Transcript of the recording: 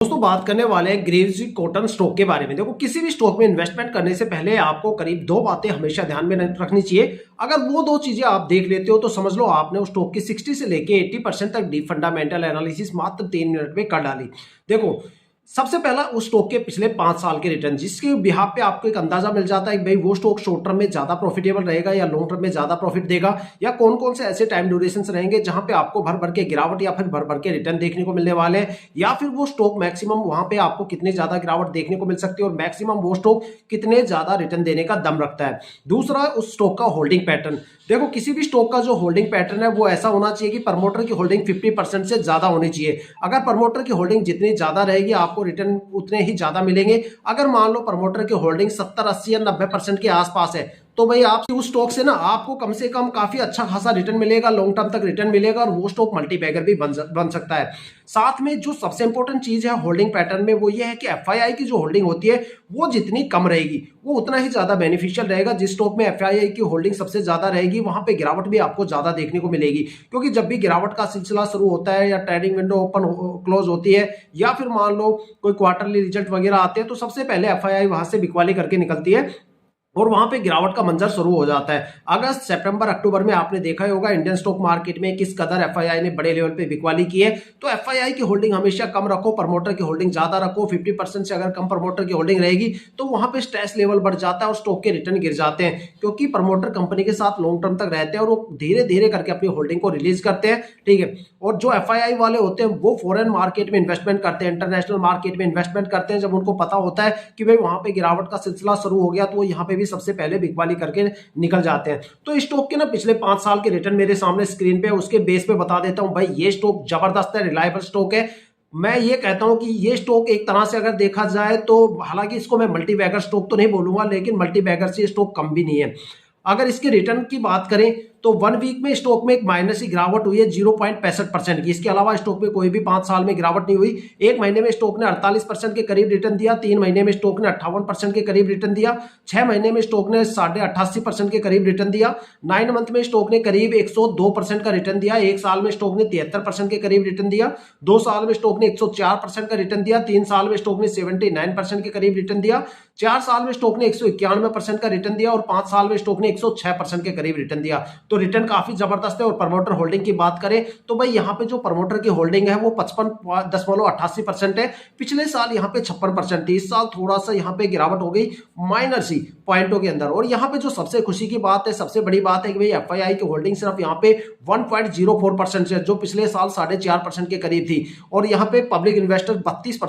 दोस्तों बात करने वाले हैं ग्रीव्स कॉटन स्टॉक के बारे में। देखो किसी भी स्टॉक में इन्वेस्टमेंट करने से पहले आपको करीब दो बातें हमेशा ध्यान में रखनी चाहिए। अगर वो दो चीजें आप देख लेते हो तो समझ लो आपने उस स्टॉक की 60 से लेके 80% तक डीप फंडामेंटल एनालिसिस मात्र 3 मिनट में कर डाली। देखो सबसे पहला उस स्टॉक के पिछले 5 साल के रिटर्न, जिसके बिहाफ पे आपको एक अंदाजा मिल जाता है कि भाई वो स्टॉक शॉर्ट टर्म में ज्यादा प्रॉफिटेबल रहेगा या लॉन्ग टर्म में ज्यादा प्रॉफिट देगा, या कौन कौन से ऐसे टाइम ड्यूरेशन रहेंगे जहां पे आपको भर भर के गिरावट या फिर भर भर के रिटर्न देखने को मिलने वाले हैं, या फिर वो स्टॉक मैक्सिमम वहां पे आपको कितने ज्यादा गिरावट देखने को मिल सकती है और मैक्सिमम वो स्टॉक कितने ज्यादा रिटर्न देने का दम रखता है। दूसरा उस स्टॉक का होल्डिंग पैटर्न। देखो किसी भी स्टॉक का जो होल्डिंग पैटर्न है वो ऐसा होना चाहिए कि प्रमोटर की होल्डिंग 50% से ज्यादा होनी चाहिए। अगर प्रमोटर की होल्डिंग जितनी ज्यादा रहेगी आपको रिटर्न उतने ही ज्यादा मिलेंगे। अगर मान लो प्रमोटर की होल्डिंग 70, 80 या 90% के आसपास है तो भाई आप उस स्टॉक से ना आपको कम से कम काफी अच्छा खासा रिटर्न मिलेगा, लॉन्ग टर्म तक रिटर्न मिलेगा और वो स्टॉक मल्टीबैगर भी बन सकता है। साथ में जो सबसे इंपॉर्टेंट चीज है होल्डिंग पैटर्न में वो ये है कि एफआईआई की जो होल्डिंग होती है वो जितनी कम रहेगी वो उतना ही ज्यादा बेनिफिशियल रहेगा। जिस स्टॉक में एफआईआई की होल्डिंग सबसे ज्यादा रहेगी वहां पे गिरावट भी आपको ज्यादा देखने को मिलेगी, क्योंकि जब भी गिरावट का सिलसिला शुरू होता है या ट्रेडिंग विंडो ओपन क्लोज होती है या फिर मान लो कोई क्वार्टरली रिजल्ट वगैरह आते हैं तो सबसे पहले एफआईआई वहां से बिकवाली करके निकलती है और वहां पे गिरावट का मंजर शुरू हो जाता है। अगस्त, सितंबर, अक्टूबर में आपने देखा होगा इंडियन स्टॉक मार्केट में किस कदर एफआईआई ने बड़े लेवल पे बिकवाली की है। तो एफआईआई की होल्डिंग हमेशा कम रखो, प्रमोटर की होल्डिंग ज्यादा रखो। 50% से अगर कम प्रमोटर की होल्डिंग रहेगी तो वहां पे स्ट्रेस लेवल बढ़ जाता है और स्टॉक के रिटर्न गिर जाते हैं, क्योंकि प्रमोटर कंपनी के साथ लॉन्ग टर्म तक रहते हैं और वो धीरे धीरे करके अपनी होल्डिंग को रिलीज करते हैं। ठीक है। और जो एफआईआई वाले होते हैं वो फॉरेन मार्केट में इन्वेस्टमेंट करते हैं, इंटरनेशनल मार्केट में इन्वेस्टमेंट करते हैं। जब उनको पता होता है कि भाई वहां पे गिरावट का सिलसिला शुरू हो गया तो वो यहाँ पे भी सबसे पहले बिकवाली करके निकल जाते हैं। तो इस स्टॉक के ना पिछले 5 साल के रिटर्न मेरे सामने स्क्रीन पे उसके बेस पे बता देता हूं। भाई ये स्टॉक जबरदस्त है, रिलायबल स्टॉक है। मैं ये कहता हूं कि ये स्टॉक एक तरह से अगर देखा जाए तो हालांकि इसको मैं मल्टीबैगर स्टॉक तो नहीं बोलूंगा, लेकिन मल्टीबैगर से स्टॉक कम भी नहीं है। अगर इसके रिटर्न की बात करें तो 1 वीक में स्टॉक में एक माइनस की गिरावट हुई है 0.65% की। इसके अलावा स्टॉक में कोई भी 5 साल में गिरावट नहीं हुई। एक महीने में स्टॉक ने 48% के करीब रिटर्न दिया, 3 महीने में स्टॉक ने 58% के करीब रिटर्न दिया, 6 महीने में स्टॉक ने 88.5% के करीब रिटर्न दिया, 9 मंथ में स्टॉक ने करीब 102% का रिटर्न दिया, 1 साल में स्टॉक ने 73% के करीब रिटर्न दिया, 2 साल में स्टॉक ने 104% का रिटर्न दिया, 3 साल में स्टॉक ने 79% के करीब रिटर्न दिया, 4 साल में स्टॉक ने 191% का रिटर्न दिया और 5 साल में स्टॉक ने 106% के करीब रिटर्न दिया। तो रिटर्न काफी जबरदस्त है। और प्रमोटर होल्डिंग की बात करें तो भाई यहाँ पे जो प्रमोटर की होल्डिंग है वो 55.88% है। पिछले साल यहाँ पे 56% थी। इस साल थोड़ा सा यहाँ पे गिरावट हो गई माइनर सी पॉइंटों के अंदर। और यहाँ पे जो सबसे खुशी की बात है, सबसे बड़ी बात है कि भाई एफआईआई की होल्डिंग सिर्फ यहाँ पे 1.04% है, जो पिछले साल 4.5% के करीब थी। और यहाँ पे पब्लिक इन्वेस्टर 32%